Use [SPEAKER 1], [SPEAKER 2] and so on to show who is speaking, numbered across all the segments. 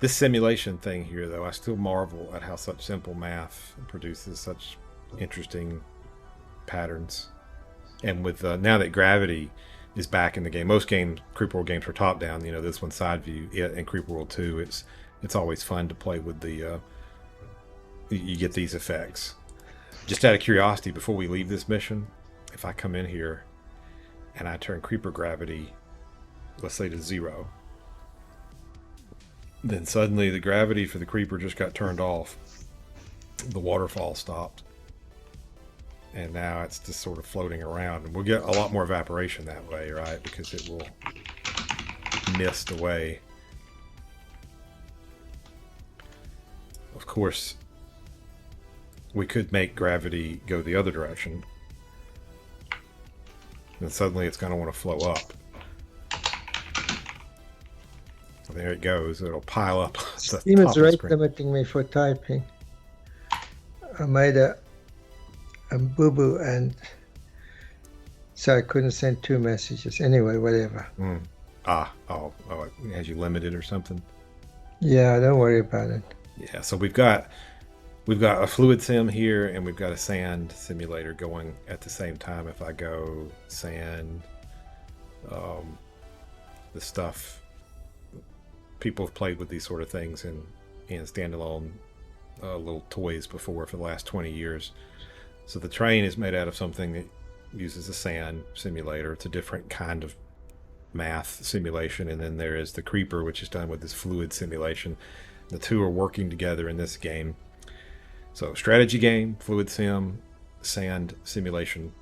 [SPEAKER 1] This simulation thing here, though, I still marvel at how such simple math produces such interesting patterns. And with now that gravity is back in the game, most games, Creeper World games, are top down. You know, this one's side view. In Creeper World 2, it's always fun to play with the. You get these effects. Just out of curiosity, before we leave this mission, if I come in here and I turn creeper gravity, let's say to 0, then suddenly the gravity for the creeper just got turned off. The waterfall stopped. And now it's just sort of floating around. And we'll get a lot more evaporation that way, right? Because it will mist away. Of course, we could make gravity go the other direction. And suddenly it's going to want to flow up. There it goes. It'll pile up.
[SPEAKER 2] Steam is rate limiting me for typing. I made a boo-boo, and so I couldn't send 2 messages. Anyway, whatever.
[SPEAKER 1] Oh, it has you limited or something?
[SPEAKER 2] Yeah, don't worry about it.
[SPEAKER 1] Yeah, so we've got a fluid sim here, and we've got a sand simulator going at the same time. If I go sand, the stuff, people have played with these sort of things in standalone little toys before for the last 20 years. So the train is made out of something that uses a sand simulator. It's a different kind of math simulation. And then there is the creeper, which is done with this fluid simulation. The two are working together in this game. So strategy game, fluid sim, sand simulation,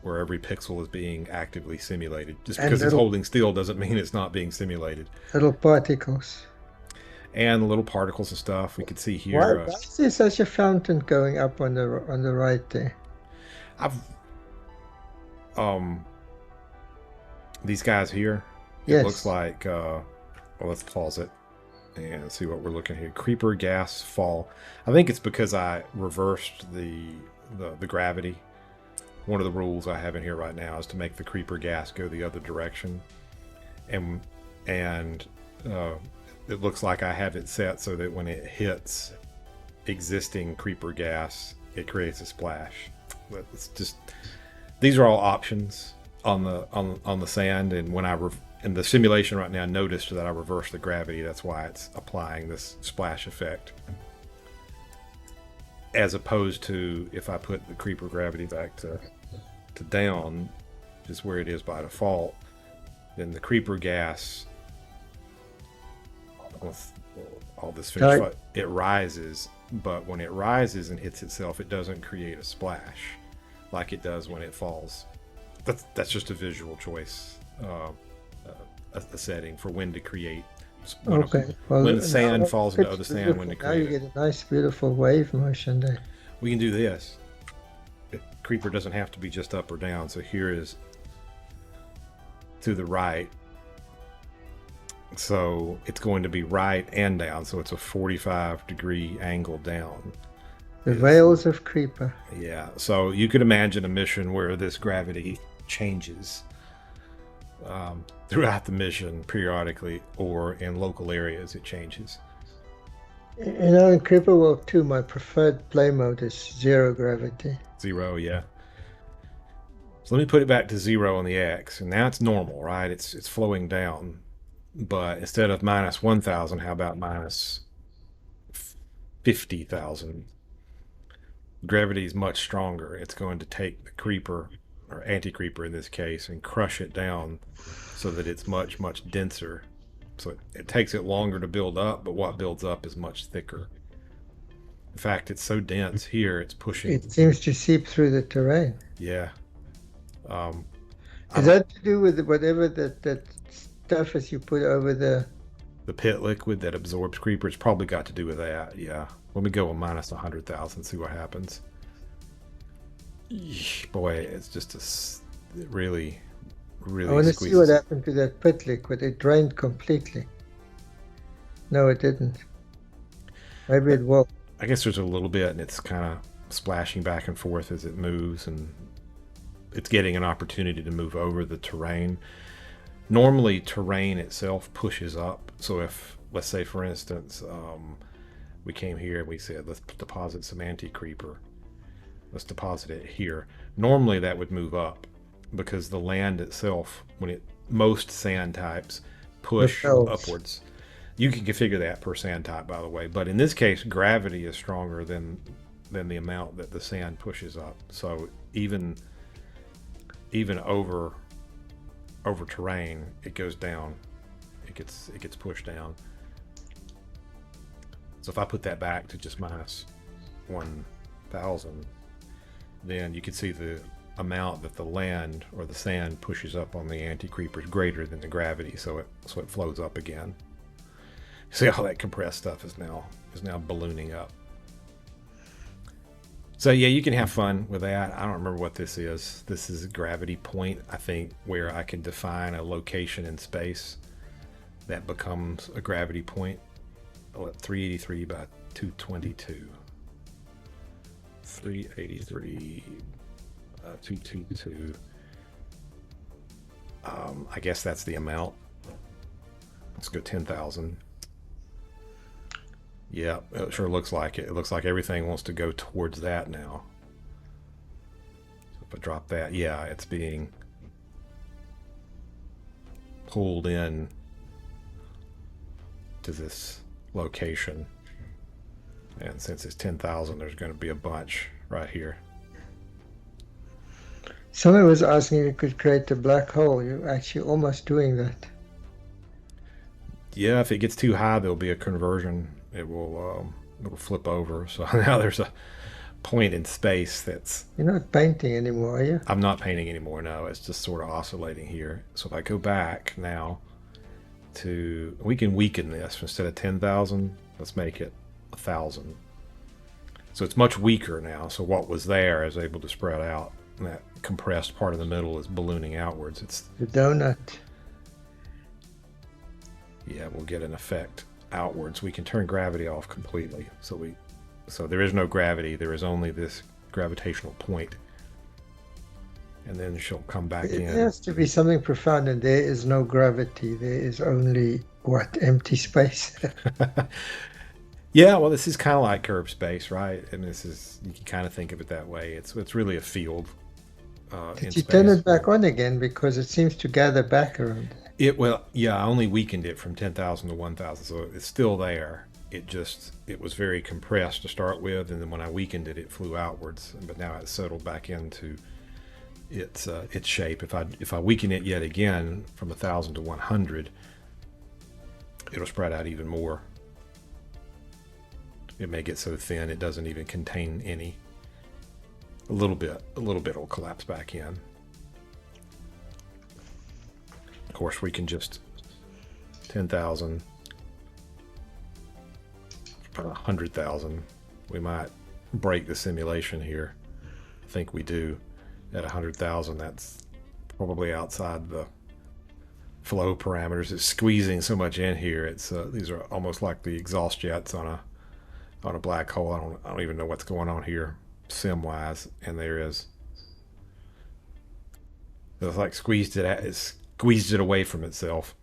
[SPEAKER 1] where every pixel is being actively simulated. Just because it's holding still doesn't mean it's not being simulated.
[SPEAKER 2] Little particles.
[SPEAKER 1] And the little particles and stuff we could see here.
[SPEAKER 2] Why is there such a fountain going up on the right there?
[SPEAKER 1] These guys here.
[SPEAKER 2] Yes.
[SPEAKER 1] It looks like. Well, let's pause it and see what we're looking here. Creeper gas fall. I think it's because I reversed the gravity. One of the rules I have in here right now is to make the creeper gas go the other direction, and it looks like I have it set so that when it hits existing creeper gas, it creates a splash. But it's just, these are all options on the sand, and when in the simulation right now, I noticed that I reversed the gravity. That's why it's applying this splash effect, as opposed to if I put the creeper gravity back to down, just where it is by default, then the creeper gas, with all this fish, it rises, but when it rises and hits itself, it doesn't create a splash like it does when it falls. That's just a visual choice, a setting for when to create. When the sand falls into other sand, when to create.
[SPEAKER 2] Now you get a nice, beautiful wave motion there.
[SPEAKER 1] We can do this. The creeper doesn't have to be just up or down. So here is to the right. So it's going to be right and down. So it's a 45-degree angle down.
[SPEAKER 2] The veils of creeper.
[SPEAKER 1] Yeah. So you could imagine a mission where this gravity changes throughout the mission periodically, or in local areas it changes.
[SPEAKER 2] You know, in Creeper World 2, my preferred play mode is 0 gravity.
[SPEAKER 1] 0, yeah. So let me put it back to 0 on the X, and now it's normal, right? It's flowing down. But instead of minus 1,000, how about minus 50,000? Gravity is much stronger. It's going to take the creeper, or anti-creeper in this case, and crush it down so that it's much, much denser. So it takes it longer to build up, but what builds up is much thicker. In fact, it's so dense here, it's pushing.
[SPEAKER 2] It seems to seep through the terrain.
[SPEAKER 1] Yeah.
[SPEAKER 2] Is that to do with whatever that stuff is you put over the
[SPEAKER 1] pit liquid that absorbs creeper? It's probably got to do with that, yeah. Let me go with minus 100,000, see what happens. Boy, it's just really
[SPEAKER 2] I want to see what happened to that pit liquid. It drained completely. No, it didn't. Maybe it will.
[SPEAKER 1] I guess there's a little bit, and it's kind of splashing back and forth as it moves, and it's getting an opportunity to move over the terrain. Normally, terrain itself pushes up. So if let's say, for instance, we came here and we said, let's deposit some anti-creeper. Let's deposit it here. Normally that would move up because the land itself, most sand types push
[SPEAKER 2] Repels.
[SPEAKER 1] upwards. You can configure that per sand type, by the way, but in this case, gravity is stronger than the amount that the sand pushes up. So even over terrain, it goes down. It gets pushed down. So if I put that back to just minus 1,000, then you can see the amount that the land or the sand pushes up on the anti-creeper is greater than the gravity, so it flows up again. See how that compressed stuff is now ballooning up. So yeah, you can have fun with that. I don't remember what this is. This is a gravity point, I think, where I can define a location in space that becomes a gravity point. Oh, at 383 by 222. 383 222. I guess that's the amount. Let's go 10,000. Yeah, it sure looks like it. It looks like everything wants to go towards that now. So if I drop that, yeah, it's being pulled in to this location. And since it's 10,000, there's going to be a bunch right here.
[SPEAKER 2] Someone was asking if you could create a black hole. You're actually almost doing that.
[SPEAKER 1] Yeah, if it gets too high, there'll be a conversion. It'll flip over. So now there's a point in space that's.
[SPEAKER 2] You're not painting anymore, are you?
[SPEAKER 1] I'm not painting anymore. No, it's just sort of oscillating here. So if I go back now we can weaken this instead of 10,000. Let's make it 1,000. So it's much weaker now. So what was there is able to spread out. And that compressed part in the middle is ballooning outwards. It's
[SPEAKER 2] The donut.
[SPEAKER 1] Yeah, we'll get an effect outwards. We can turn gravity off completely. So there is no gravity. There is only this gravitational point. And then she'll come back
[SPEAKER 2] It
[SPEAKER 1] in.
[SPEAKER 2] has to be something profound, and there is no gravity. There is only, what, empty space?
[SPEAKER 1] Yeah, well, this is kind of like curved space, right? And you can kind of think of it that way. It's really a field in
[SPEAKER 2] Did you
[SPEAKER 1] space.
[SPEAKER 2] turn it back on again? Because it seems to gather back around.
[SPEAKER 1] I only weakened it from 10,000 to 1,000, so it's still there. It was very compressed to start with, and then when I weakened it, it flew outwards. But now it's settled back into its shape. If I weaken it yet again from 1,000 to 100, it'll spread out even more. It may get so thin it doesn't even contain any. A little bit will collapse back in. Of course, we can just 10,000, about 100,000. We might break the simulation here. I think we do. At 100,000, that's probably outside the flow parameters. It's squeezing so much in here. These are almost like the exhaust jets on a black hole. I don't even know what's going on here sim wise, and it's like squeezed it away from itself.